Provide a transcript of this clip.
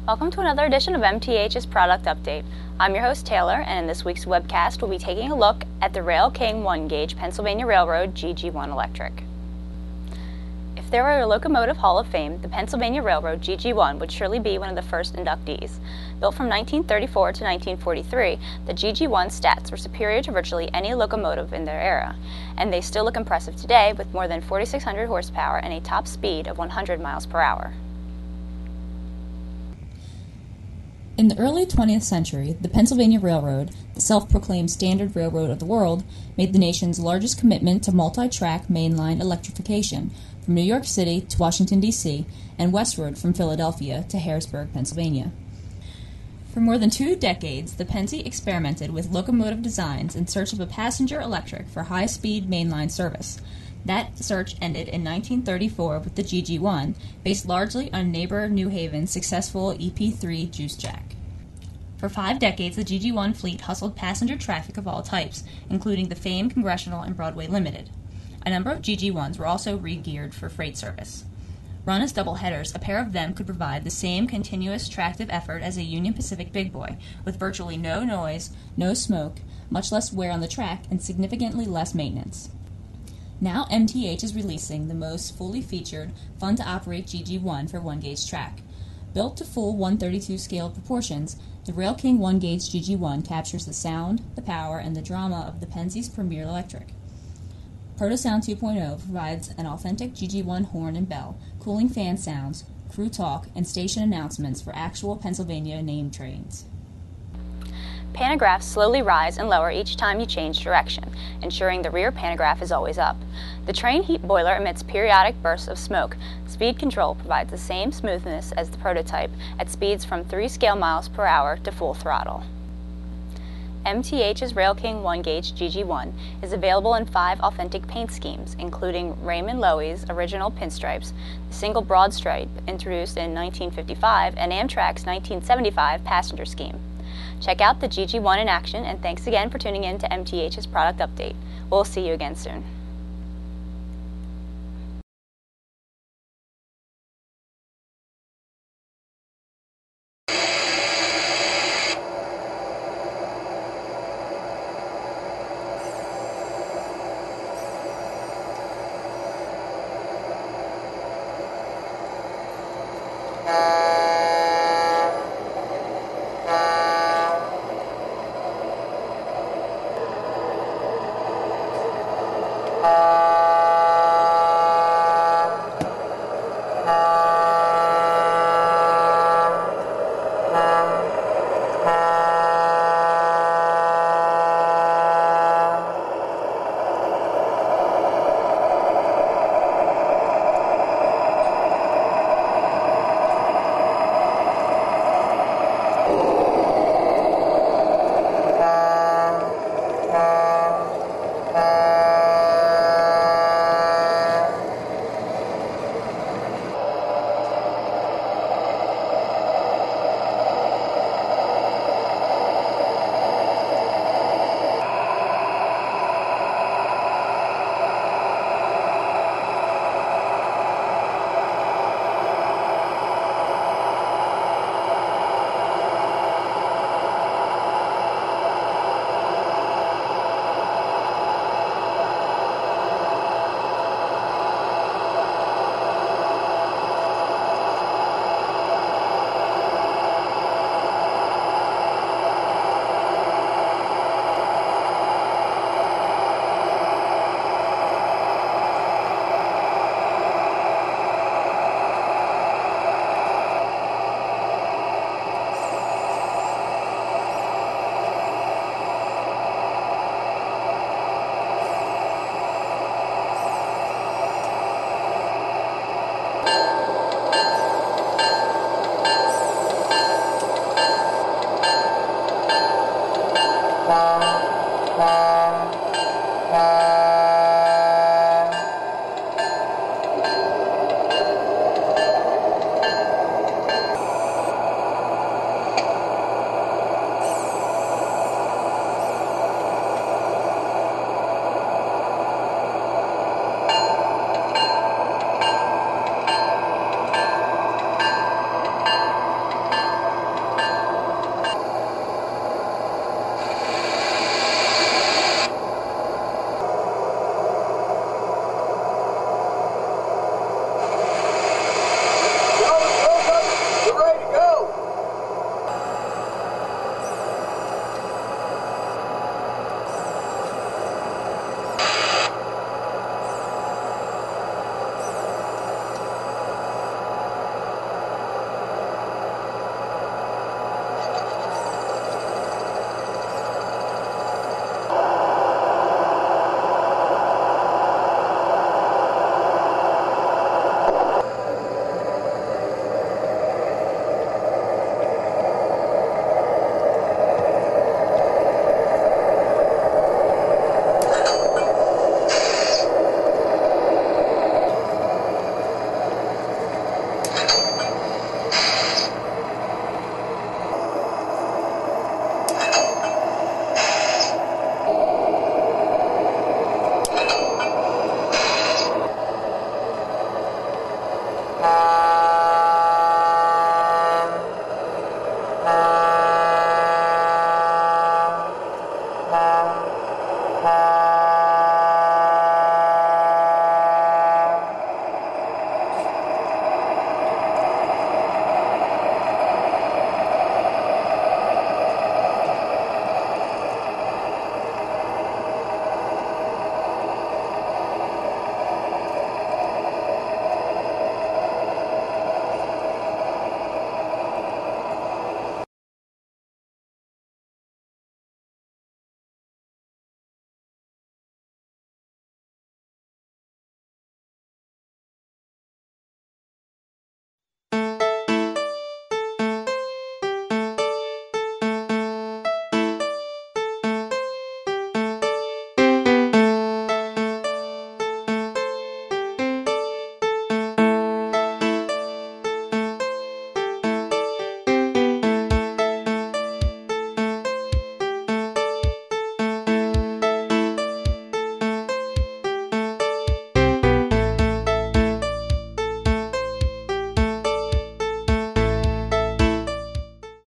Welcome to another edition of MTH's Product Update. I'm your host Taylor, and in this week's webcast we'll be taking a look at the Rail King 1-gauge Pennsylvania Railroad GG-1 Electric. If there were a locomotive hall of fame, the Pennsylvania Railroad GG-1 would surely be one of the first inductees. Built from 1934 to 1943, the GG-1 stats were superior to virtually any locomotive in their era, and they still look impressive today with more than 4,600 horsepower and a top speed of 100 miles per hour. In the early 20th century, the Pennsylvania Railroad, the self-proclaimed standard railroad of the world, made the nation's largest commitment to multi-track mainline electrification from New York City to Washington, D.C., and westward from Philadelphia to Harrisburg, Pennsylvania. For more than 2 decades, the Pennsy experimented with locomotive designs in search of a passenger electric for high-speed mainline service. That search ended in 1934 with the GG-1, based largely on neighbor New Haven's successful EP3 juice jack. For 5 decades, the GG-1 fleet hustled passenger traffic of all types, including the famed Congressional and Broadway Limited. A number of GG-1s were also re-geared for freight service. Run as double-headers, a pair of them could provide the same continuous tractive effort as a Union Pacific big boy, with virtually no noise, no smoke, much less wear on the track, and significantly less maintenance. Now MTH is releasing the most fully featured, fun-to-operate GG-1 for 1-gauge track. Built to full 132 scale proportions, the Rail King 1-gauge GG-1 captures the sound, the power, and the drama of the Pensy's premier electric. Protosound 2.0 provides an authentic GG-1 horn and bell, cooling fan sounds, crew talk, and station announcements for actual Pennsylvania named trains. Pantographs slowly rise and lower each time you change direction, ensuring the rear pantograph is always up. The train heat boiler emits periodic bursts of smoke. Speed control provides the same smoothness as the prototype at speeds from 3 scale miles per hour to full throttle. MTH's Rail King 1-gauge GG-1 is available in 5 authentic paint schemes, including Raymond Loewy's original pinstripes, the single broad stripe introduced in 1955, and Amtrak's 1975 passenger scheme. Check out the GG-1 in action, and thanks again for tuning in to MTH's Product Update. We'll see you again soon.